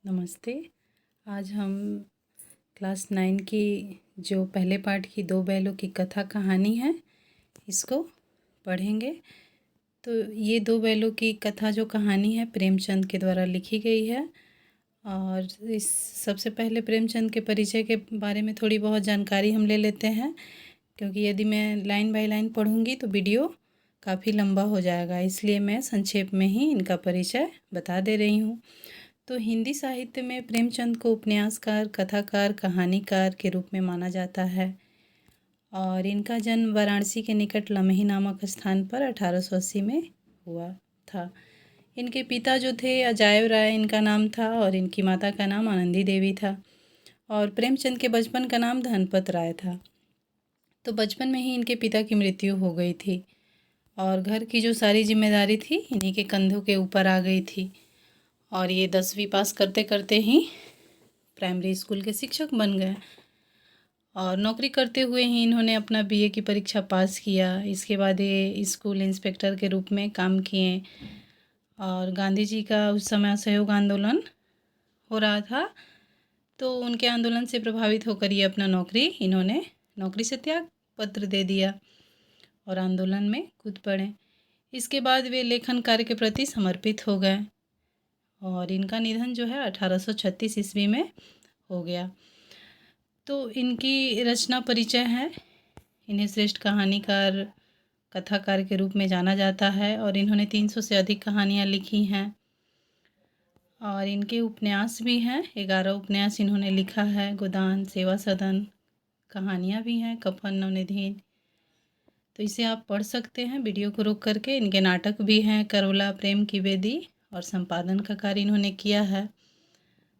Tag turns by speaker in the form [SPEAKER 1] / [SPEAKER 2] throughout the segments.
[SPEAKER 1] नमस्ते। आज हम क्लास 9 की जो पहले पार्ट की दो बैलों की कथा कहानी है इसको पढ़ेंगे। तो ये दो बैलों की कथा जो कहानी है प्रेमचंद के द्वारा लिखी गई है। और इस सबसे पहले प्रेमचंद के परिचय के बारे में थोड़ी बहुत जानकारी हम ले लेते हैं, क्योंकि यदि मैं लाइन बाय लाइन पढ़ूंगी तो वीडियो काफ़ी लंबा हो जाएगा, इसलिए मैं संक्षेप में ही इनका परिचय बता दे रही हूँ। तो हिंदी साहित्य में प्रेमचंद को उपन्यासकार, कथाकार, कहानीकार के रूप में माना जाता है और इनका जन्म वाराणसी के निकट लमही नामक स्थान पर 1880 में हुआ था। इनके पिता जो थे अजायब राय इनका नाम था और इनकी माता का नाम आनंदी देवी था और प्रेमचंद के बचपन का नाम धनपत राय था। तो बचपन में ही इनके पिता की मृत्यु हो गई थी और घर की जो सारी जिम्मेदारी थी इन्हीं के कंधों के ऊपर आ गई थी और ये 10वीं पास करते करते ही प्राइमरी स्कूल के शिक्षक बन गए और नौकरी करते हुए ही इन्होंने अपना बीए की परीक्षा पास किया। इसके बाद ये स्कूल इंस्पेक्टर के रूप में काम किए और गांधी जी का उस समय असहयोग आंदोलन हो रहा था, तो उनके आंदोलन से प्रभावित होकर ये अपना नौकरी से त्याग पत्र दे दिया और आंदोलन में कूद पड़े। इसके बाद वे लेखन कार्य के प्रति समर्पित हो गए और इनका निधन जो है 1836 ईस्वी में हो गया। तो इनकी रचना परिचय है। इन्हें श्रेष्ठ कहानीकार, कथाकार के रूप में जाना जाता है और इन्होंने 300 से अधिक कहानियाँ लिखी हैं और इनके उपन्यास भी हैं। 11 उपन्यास इन्होंने लिखा है। गोदान, सेवा सदन, कहानियाँ भी हैं, कफन, नवनिधि। तो इसे आप पढ़ सकते हैं वीडियो को रोक करके। इनके नाटक भी हैं, करोला, प्रेम की वेदी, और संपादन का कार्य इन्होंने किया है।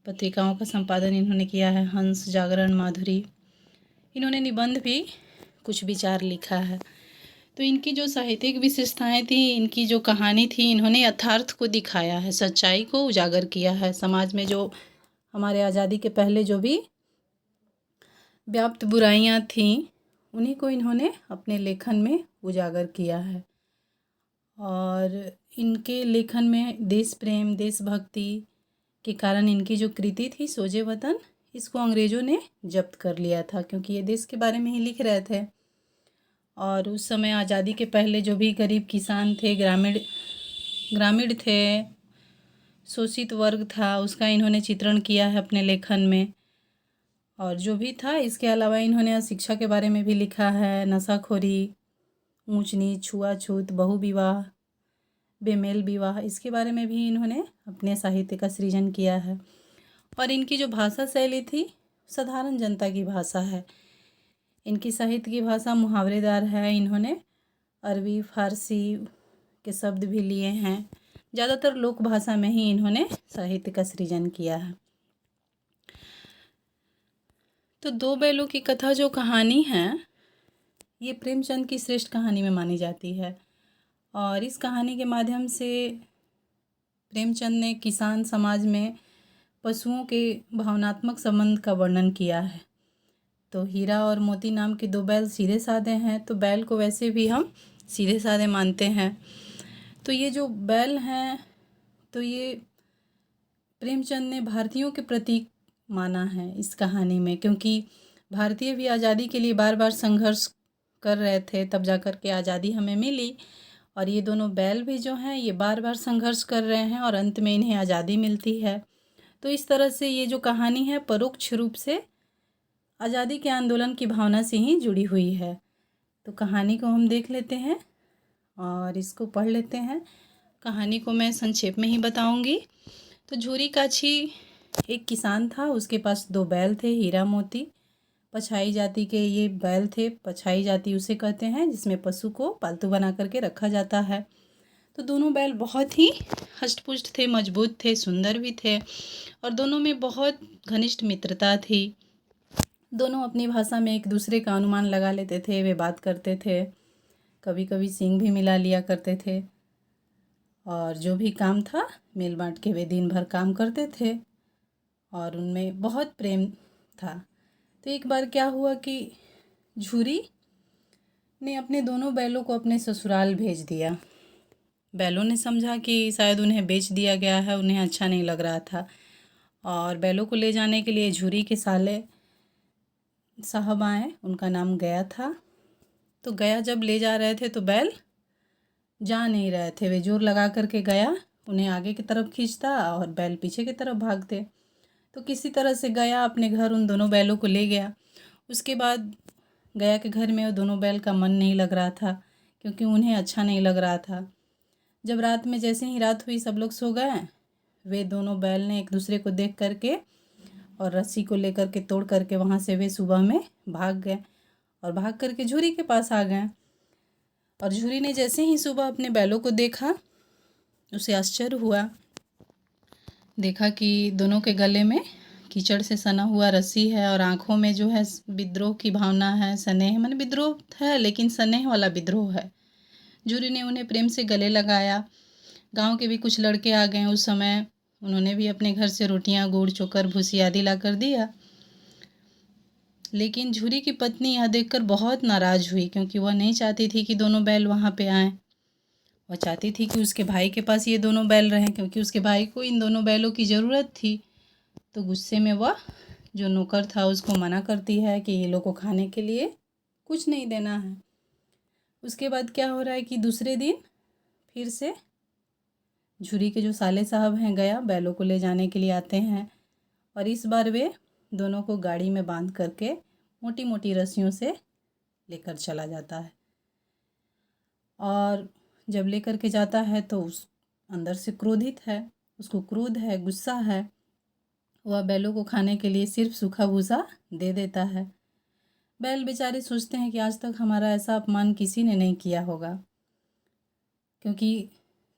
[SPEAKER 1] पत्रिकाओं का संपादन इन्होंने किया है, हंस, जागरण, माधुरी। इन्होंने निबंध भी कुछ विचार लिखा है। तो इनकी जो साहित्यिक विशेषताएं थी, इनकी जो कहानी थी, इन्होंने यथार्थ को दिखाया है, सच्चाई को उजागर किया है। समाज में जो हमारे आज़ादी के पहले जो भी व्याप्त बुराइयां थीं उन्हीं को इन्होंने अपने लेखन में उजागर किया है। और इनके लेखन में देश प्रेम, देशभक्ति के कारण इनकी जो कृति थी सोजे वतन, इसको अंग्रेज़ों ने जब्त कर लिया था, क्योंकि ये देश के बारे में ही लिख रहे थे। और उस समय आज़ादी के पहले जो भी गरीब किसान थे, ग्रामीण थे, शोषित वर्ग था, उसका इन्होंने चित्रण किया है अपने लेखन में। और जो भी था, इसके अलावा इन्होंने शिक्षा के बारे में भी लिखा है। नशाखोरी, ऊंच नीच, छुआछूत, बहु विवाह, बेमेल विवाह, इसके बारे में भी इन्होंने अपने साहित्य का सृजन किया है। और इनकी जो भाषा शैली थी साधारण जनता की भाषा है। इनकी साहित्य की भाषा मुहावरेदार है। इन्होंने अरबी, फारसी के शब्द भी लिए हैं। ज़्यादातर लोक भाषा में ही इन्होंने साहित्य का सृजन किया है। तो दो बैलों की कथा जो कहानी है ये प्रेमचंद की श्रेष्ठ कहानी में मानी जाती है और इस कहानी के माध्यम से प्रेमचंद ने किसान समाज में पशुओं के भावनात्मक संबंध का वर्णन किया है। तो हीरा और मोती नाम के दो बैल सीधे साधे हैं, तो बैल को वैसे भी हम सीधे साधे मानते हैं। तो ये जो बैल हैं तो ये प्रेमचंद ने भारतीयों के प्रतीक माना है इस कहानी में, क्योंकि भारतीय भी आज़ादी के लिए बार बार संघर्ष कर रहे थे, तब जा कर के आज़ादी हमें मिली। और ये दोनों बैल भी जो हैं ये बार बार संघर्ष कर रहे हैं और अंत में इन्हें आज़ादी मिलती है। तो इस तरह से ये जो कहानी है परोक्ष रूप से आज़ादी के आंदोलन की भावना से ही जुड़ी हुई है। तो कहानी को हम देख लेते हैं और इसको पढ़ लेते हैं। कहानी को मैं संक्षेप में ही बताऊंगी। तो झूरी काछी एक किसान था, उसके पास दो बैल थे, हीरा मोती। पछाई जाति के ये बैल थे। पछाई जाति उसे कहते हैं जिसमें पशु को पालतू बना करके रखा जाता है। तो दोनों बैल बहुत ही हष्ट-पुष्ट थे, मजबूत थे, सुंदर भी थे और दोनों में बहुत घनिष्ठ मित्रता थी। दोनों अपनी भाषा में एक दूसरे का अनुमान लगा लेते थे, वे बात करते थे, कभी कभी सींग भी मिला लिया करते थे और जो भी काम था मिल बांट के वे दिन भर काम करते थे और उनमें बहुत प्रेम था। तो एक बार क्या हुआ कि झूरी ने अपने दोनों बैलों को अपने ससुराल भेज दिया। बैलों ने समझा कि शायद उन्हें बेच दिया गया है, उन्हें अच्छा नहीं लग रहा था और बैलों को ले जाने के लिए झुरी के साले साहब आए, उनका नाम गया था। तो गया जब ले जा रहे थे तो बैल जा नहीं रहे थे। वे जोर लगा करके गया उन्हें आगे की तरफ खींचता और बैल पीछे की तरफ भागते। तो किसी तरह से गया अपने घर उन दोनों बैलों को ले गया। उसके बाद गया के घर में वो दोनों बैल का मन नहीं लग रहा था, क्योंकि उन्हें अच्छा नहीं लग रहा था। जब रात में जैसे ही रात हुई सब लोग सो गए, वे दोनों बैल ने एक दूसरे को देख करके और रस्सी को लेकर के तोड़ करके वहाँ से वे सुबह में भाग गए और भाग करके झुरी के पास आ गए। और झुरी ने जैसे ही सुबह अपने बैलों को देखा, उसे आश्चर्य हुआ। देखा कि दोनों के गले में कीचड़ से सना हुआ रस्सी है और आँखों में जो है विद्रोह की भावना है, स्नेह, माने विद्रोह है लेकिन स्नेह वाला विद्रोह है। झुरी ने उन्हें प्रेम से गले लगाया। गांव के भी कुछ लड़के आ गए उस समय, उन्होंने भी अपने घर से रोटियां, गुड़, चोकर, भूसी आदि ला कर दिया। लेकिन झुरी की पत्नी यह देखकर बहुत नाराज़ हुई, क्योंकि वह नहीं चाहती थी कि दोनों बैल वहाँ पे आएँ। वह चाहती थी कि उसके भाई के पास ये दोनों बैल रहें, क्योंकि उसके भाई को इन दोनों बैलों की ज़रूरत थी। तो गुस्से में वह जो नौकर था उसको मना करती है कि ये लोग को खाने के लिए कुछ नहीं देना है। उसके बाद क्या हो रहा है कि दूसरे दिन फिर से झुरी के जो साले साहब हैं गया बैलों को ले जाने के लिए आते हैं, और इस बार वे दोनों को गाड़ी में बांध करके मोटी मोटी रस्सियों से लेकर चला जाता है। और जब लेकर के जाता है तो उस अंदर से क्रोधित है, उसको क्रोध है, गुस्सा है। वह बैलों को खाने के लिए सिर्फ सूखा भूसा दे देता है। बैल बेचारे सोचते हैं कि आज तक हमारा ऐसा अपमान किसी ने नहीं किया होगा, क्योंकि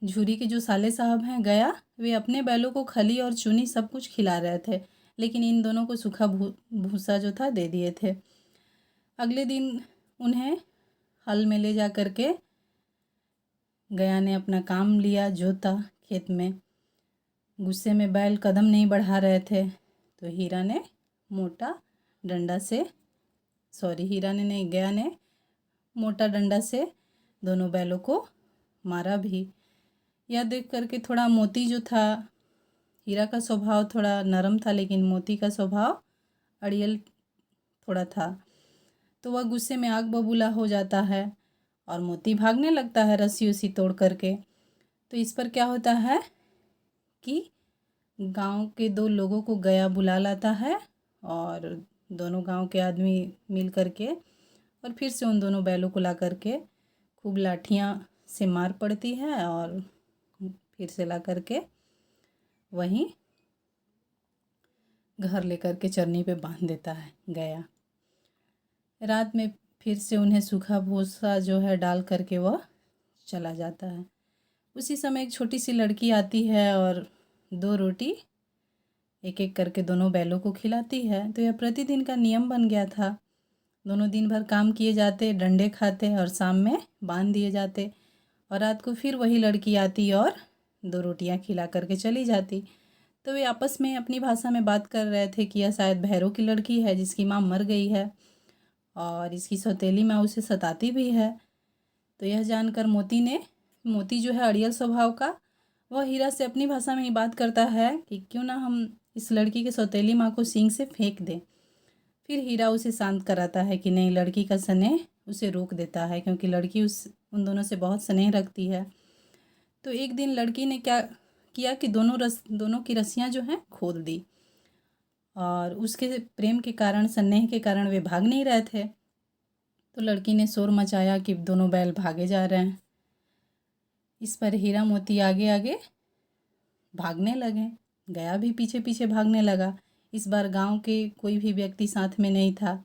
[SPEAKER 1] झुरी के जो साले साहब हैं गया, वे अपने बैलों को खली और चुनी सब कुछ खिला रहे थे, लेकिन इन दोनों को सूखा भूसा जो था दे दिए थे। अगले दिन उन्हें हल में ले जा करके गया ने अपना काम लिया, जोता खेत में। गुस्से में बैल कदम नहीं बढ़ा रहे थे, तो हीरा ने मोटा डंडा से, हीरा ने नहीं, गया ने मोटा डंडा से दोनों बैलों को मारा भी। यह देख करके थोड़ा मोती जो था, हीरा का स्वभाव थोड़ा नरम था लेकिन मोती का स्वभाव अड़ियल थोड़ा था, तो वह गुस्से में आग बबूला हो जाता है और मोती भागने लगता है रस्सी उसी तोड़ करके। तो इस पर क्या होता है कि गांव के दो लोगों को गया बुला लाता है और दोनों गांव के आदमी मिल करके और फिर से उन दोनों बैलों को ला करके खूब लाठियाँ से मार पड़ती है और फिर से ला करके वहीं घर लेकर के चरनी पे बांध देता है गया। रात में फिर से उन्हें सूखा भूसा जो है डाल करके वह चला जाता है। उसी समय एक छोटी सी लड़की आती है और 2 रोटी एक एक करके दोनों बैलों को खिलाती है। तो यह प्रतिदिन का नियम बन गया था। दोनों दिन भर काम किए जाते, डंडे खाते और शाम में बांध दिए जाते, और रात को फिर वही लड़की आती और 2 रोटियां खिला करके चली जाती। तो वे आपस में अपनी भाषा में बात कर रहे थे कि यह शायद भैरों की लड़की है जिसकी माँ मर गई है और इसकी सौतेली माँ उसे सताती भी है। तो यह जानकर मोती जो है अड़ियल स्वभाव का, वह हीरा से अपनी भाषा में ही बात करता है कि क्यों ना हम इस लड़की के सौतेली माँ को सींग से फेंक दें। फिर हीरा उसे शांत कराता है कि नहीं, लड़की का स्नेह उसे रोक देता है, क्योंकि लड़की उन दोनों से बहुत स्नेह रखती है। तो एक दिन लड़की ने क्या किया कि दोनों की रस्सियाँ जो हैं खोल दी, और उसके प्रेम के कारण, स्नेह के कारण वे भाग नहीं रहे थे। तो लड़की ने शोर मचाया कि दोनों बैल भागे जा रहे हैं। इस पर हीरा मोती आगे आगे भागने लगे, गया भी पीछे पीछे भागने लगा। इस बार गांव के कोई भी व्यक्ति साथ में नहीं था।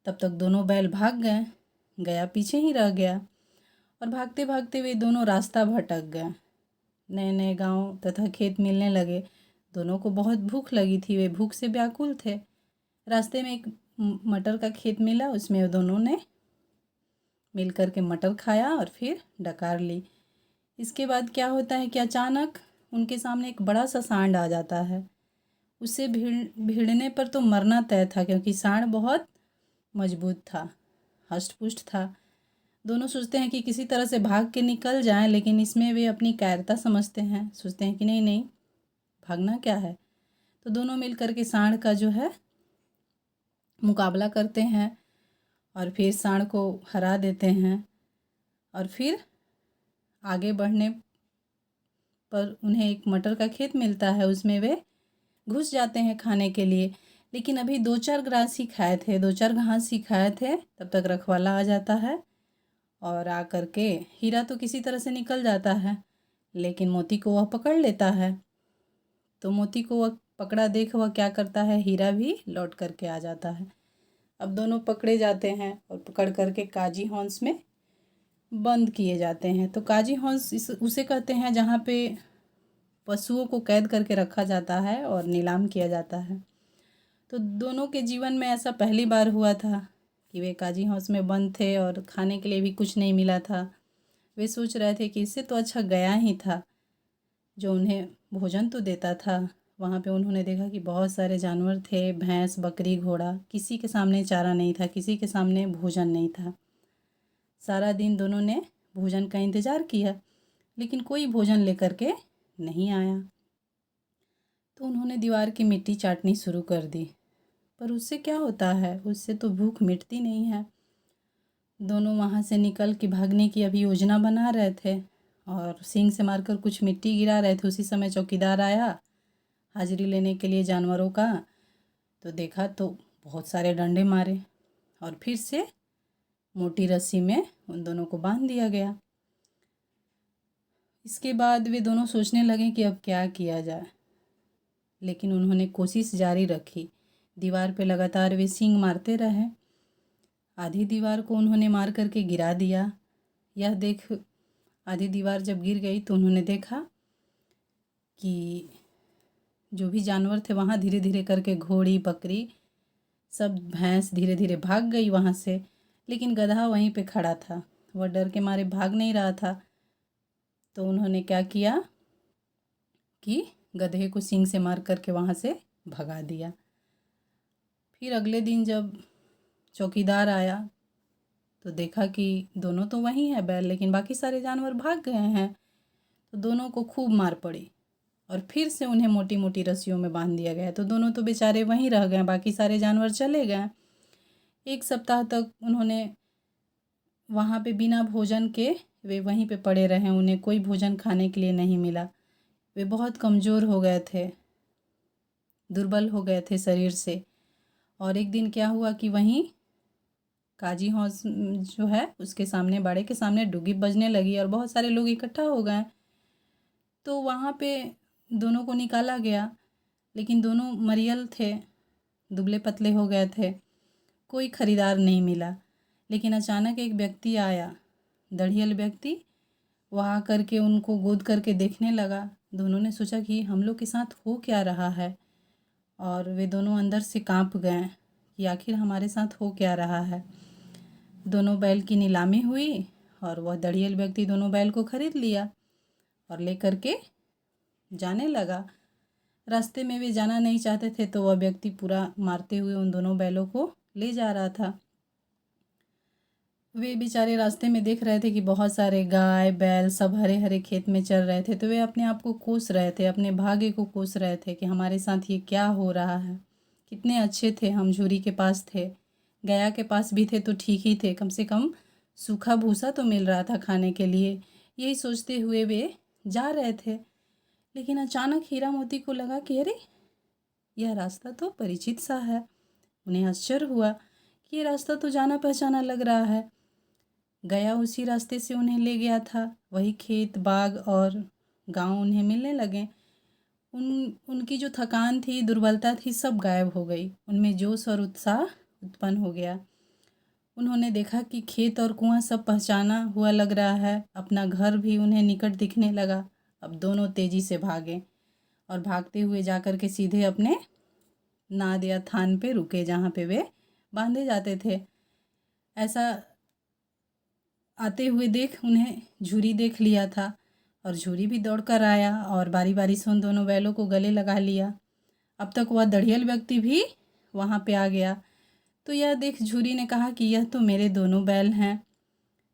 [SPEAKER 1] तब तक दोनों बैल भाग गए, गया पीछे ही रह गया, और भागते भागते वे दोनों रास्ता भटक गए। नए नए गांव तथा खेत मिलने लगे। दोनों को बहुत भूख लगी थी, वे भूख से व्याकुल थे। रास्ते में एक मटर का खेत मिला, उसमें दोनों ने मिल कर के मटर खाया और फिर डकार ली। इसके बाद क्या होता है कि अचानक उनके सामने एक बड़ा सा सांड आ जाता है। उससे भिड़ने पर तो मरना तय था, क्योंकि सांड बहुत मजबूत था, हष्ट पुष्ट था। दोनों सोचते हैं कि किसी तरह से भाग के निकल जाएं, लेकिन इसमें वे अपनी कायरता समझते हैं, सोचते हैं कि नहीं नहीं, भागना क्या है। तो दोनों मिल कर के सांड का जो है मुकाबला करते हैं और फिर सांड को हरा देते हैं। और फिर आगे बढ़ने पर उन्हें एक मटर का खेत मिलता है, उसमें वे घुस जाते हैं खाने के लिए। लेकिन अभी 2-4 ग्रास ही खाए थे, 2-4 घास ही खाए थे, तब तक रखवाला आ जाता है और आ कर के हीरा तो किसी तरह से निकल जाता है, लेकिन मोती को वह पकड़ लेता है। तो मोती को वह पकड़ा देख वह क्या करता है, हीरा भी लौट करके आ जाता है। अब दोनों पकड़े जाते हैं और पकड़ करके काजी हॉन्स में बंद किए जाते हैं। तो काजी हॉन्स उसे कहते हैं जहाँ पे पशुओं को कैद करके रखा जाता है और नीलाम किया जाता है। तो दोनों के जीवन में ऐसा पहली बार हुआ था कि वे काजी हॉन्स में बंद थे और खाने के लिए भी कुछ नहीं मिला था। वे सोच रहे थे कि इससे तो अच्छा गया ही था जो उन्हें भोजन तो देता था। वहाँ पे उन्होंने देखा कि बहुत सारे जानवर थे, भैंस, बकरी, घोड़ा, किसी के सामने चारा नहीं था, किसी के सामने भोजन नहीं था। सारा दिन दोनों ने भोजन का इंतज़ार किया, लेकिन कोई भोजन लेकर के नहीं आया। तो उन्होंने दीवार की मिट्टी चाटनी शुरू कर दी, पर उससे क्या होता है, उससे तो भूख मिटती नहीं है। दोनों वहाँ से निकल के भागने की अभी योजना बना रहे थे और सींग से मारकर कुछ मिट्टी गिरा रहे थे। उसी समय चौकीदार आया हाजिरी लेने के लिए जानवरों का। तो देखा तो बहुत सारे डंडे मारे और फिर से मोटी रस्सी में उन दोनों को बांध दिया गया। इसके बाद वे दोनों सोचने लगे कि अब क्या किया जाए, लेकिन उन्होंने कोशिश जारी रखी। दीवार पे लगातार वे सींग मारते रहे। आधी दीवार को उन्होंने मार करके गिरा दिया। यह देख आधी दीवार जब गिर गई तो उन्होंने देखा कि जो भी जानवर थे वहाँ धीरे धीरे करके घोड़ी, बकरी, सब भैंस धीरे धीरे भाग गई वहाँ से, लेकिन गधा वहीं पे खड़ा था। वह डर के मारे भाग नहीं रहा था। तो उन्होंने क्या किया कि गधे को सींग से मार करके वहाँ से भगा दिया। फिर अगले दिन जब चौकीदार आया तो देखा कि दोनों तो वहीं है बैल, लेकिन बाकी सारे जानवर भाग गए हैं। तो दोनों को खूब मार पड़ी और फिर से उन्हें मोटी मोटी रस्सियों में बांध दिया गया। तो दोनों तो बेचारे वहीं रह गए, बाकी सारे जानवर चले गए। 1 सप्ताह तक उन्होंने वहाँ पे बिना भोजन के वे वहीं पे पड़े रहे। उन्हें कोई भोजन खाने के लिए नहीं मिला। वे बहुत कमज़ोर हो गए थे, दुर्बल हो गए थे शरीर से। और एक दिन क्या हुआ कि वहीं काजी हौस जो है उसके सामने, बाड़े के सामने डुगी बजने लगी और बहुत सारे लोग इकट्ठा हो गए। तो वहाँ पे दोनों को निकाला गया, लेकिन दोनों मरियल थे, दुबले पतले हो गए थे, कोई खरीदार नहीं मिला। लेकिन अचानक एक व्यक्ति आया, दढ़ियल व्यक्ति। वह आ करके उनको गोद करके देखने लगा। दोनों ने सोचा कि हम लोग के साथ हो क्या रहा है, और वे दोनों अंदर से कांप गए कि आखिर हमारे साथ हो क्या रहा है। दोनों बैल की नीलामी हुई और वह दढ़ियल व्यक्ति दोनों बैल को खरीद लिया और ले करके जाने लगा। रास्ते में वे जाना नहीं चाहते थे, तो वह व्यक्ति पूरा मारते हुए उन दोनों बैलों को ले जा रहा था। वे बेचारे रास्ते में देख रहे थे कि बहुत सारे गाय बैल सब हरे हरे खेत में चल रहे थे। तो वे अपने आप को कोस रहे थे, अपने भाग्य को कोस रहे थे कि हमारे साथ ये क्या हो रहा है। कितने अच्छे थे हम, झूरी के पास थे, गया के पास भी थे तो ठीक ही थे, कम से कम सूखा भूसा तो मिल रहा था खाने के लिए। यही सोचते हुए वे जा रहे थे। लेकिन अचानक हीरा मोती को लगा कि अरे, यह रास्ता तो परिचित सा है। उन्हें आश्चर्य हुआ कि ये रास्ता तो जाना पहचाना लग रहा है। गया उसी रास्ते से उन्हें ले गया था। वही खेत, बाग और गांव उन्हें मिलने लगे। उनकी जो थकान थी, दुर्बलता थी, सब गायब हो गई। उनमें जोश और उत्साह उत्पन्न हो गया। उन्होंने देखा कि खेत और कुआं सब पहचाना हुआ लग रहा है। अपना घर भी उन्हें निकट दिखने लगा। अब दोनों तेजी से भागे और भागते हुए जाकर के सीधे अपने नाद या थान पे रुके जहाँ पे वे बांधे जाते थे। ऐसा आते हुए देख उन्हें झूरी देख लिया था और झूरी भी दौड़कर आया और बारी बारी से उन दोनों बैलों को गले लगा लिया। अब तक वह दढ़ियल व्यक्ति भी वहाँ पे आ गया। तो यह देख झूरी ने कहा कि यह तो मेरे दोनों बैल हैं।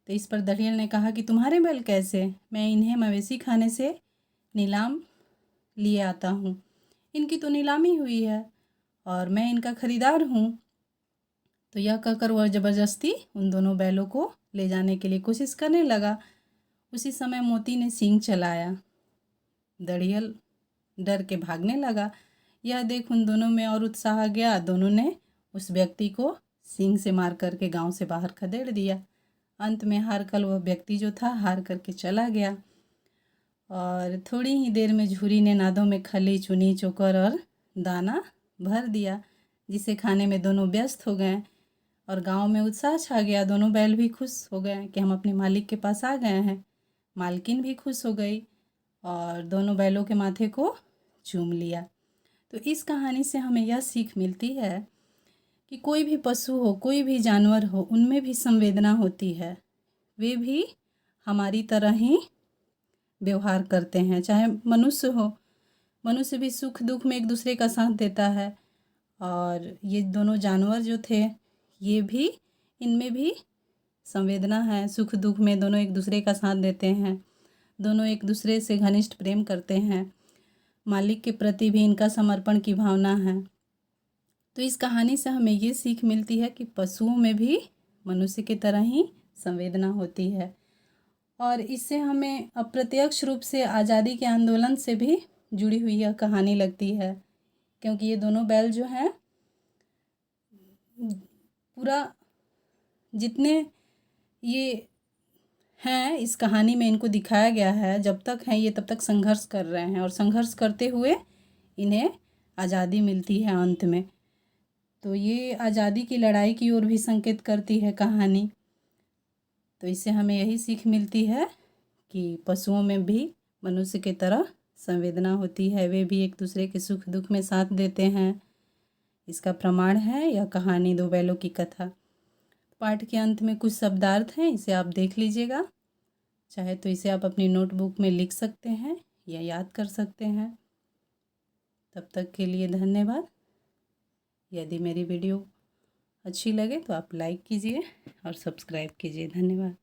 [SPEAKER 1] तो इस पर दढ़ियल ने कहा कि तुम्हारे बैल कैसे? मैं इन्हें मवेशी खाने से नीलाम लिए आता हूँ। इनकी तो नीलामी हुई है और मैं इनका ख़रीदार हूँ। तो यह कहकर वह ज़बरदस्ती उन दोनों बैलों को ले जाने के लिए कोशिश करने लगा। उसी समय मोती ने सींग चलाया। दड़ियल डर के भागने लगा। यह देख उन दोनों में और उत्साह आ गया। दोनों ने उस व्यक्ति को सींग से मार करके गांव से बाहर खदेड़ दिया। अंत में हार कर वह व्यक्ति जो था हार करके चला गया और थोड़ी ही देर में झूरी ने नादों में खली, चुनी, चोकर और दाना भर दिया, जिसे खाने में दोनों व्यस्त हो गए और गांव में उत्साह छा गया। दोनों बैल भी खुश हो गए कि हम अपने मालिक के पास आ गए हैं। मालकिन भी खुश हो गई और दोनों बैलों के माथे को चूम लिया। तो इस कहानी से हमें यह सीख मिलती है कि कोई भी पशु हो, कोई भी जानवर हो, उनमें भी संवेदना होती है। वे भी हमारी तरह ही व्यवहार करते हैं। चाहे मनुष्य हो, मनुष्य भी सुख दुख में एक दूसरे का साथ देता है और ये दोनों जानवर जो थे, ये भी, इनमें भी संवेदना है। सुख दुख में दोनों एक दूसरे का साथ देते हैं। दोनों एक दूसरे से घनिष्ठ प्रेम करते हैं। मालिक के प्रति भी इनका समर्पण की भावना है। तो इस कहानी से हमें ये सीख मिलती है कि पशुओं में भी मनुष्य की तरह ही संवेदना होती है और इससे हमें अप्रत्यक्ष रूप से आज़ादी के आंदोलन से भी जुड़ी हुई यह कहानी लगती है, क्योंकि ये दोनों बैल जो हैं, पूरा जितने ये हैं इस कहानी में इनको दिखाया गया है, जब तक हैं ये तब तक संघर्ष कर रहे हैं और संघर्ष करते हुए इन्हें आज़ादी मिलती है अंत में। तो ये आज़ादी की लड़ाई की ओर भी संकेत करती है कहानी। तो इससे हमें यही सीख मिलती है कि पशुओं में भी मनुष्य की तरह संवेदना होती है। वे भी एक दूसरे के सुख दुख में साथ देते हैं। इसका प्रमाण है यह कहानी दो बैलों की कथा। पाठ के अंत में कुछ शब्दार्थ हैं, इसे आप देख लीजिएगा। चाहे तो इसे आप अपनी नोटबुक में लिख सकते हैं या याद कर सकते हैं। तब तक के लिए धन्यवाद। यदि मेरी वीडियो अच्छी लगे तो आप लाइक कीजिए और सब्सक्राइब कीजिए। धन्यवाद।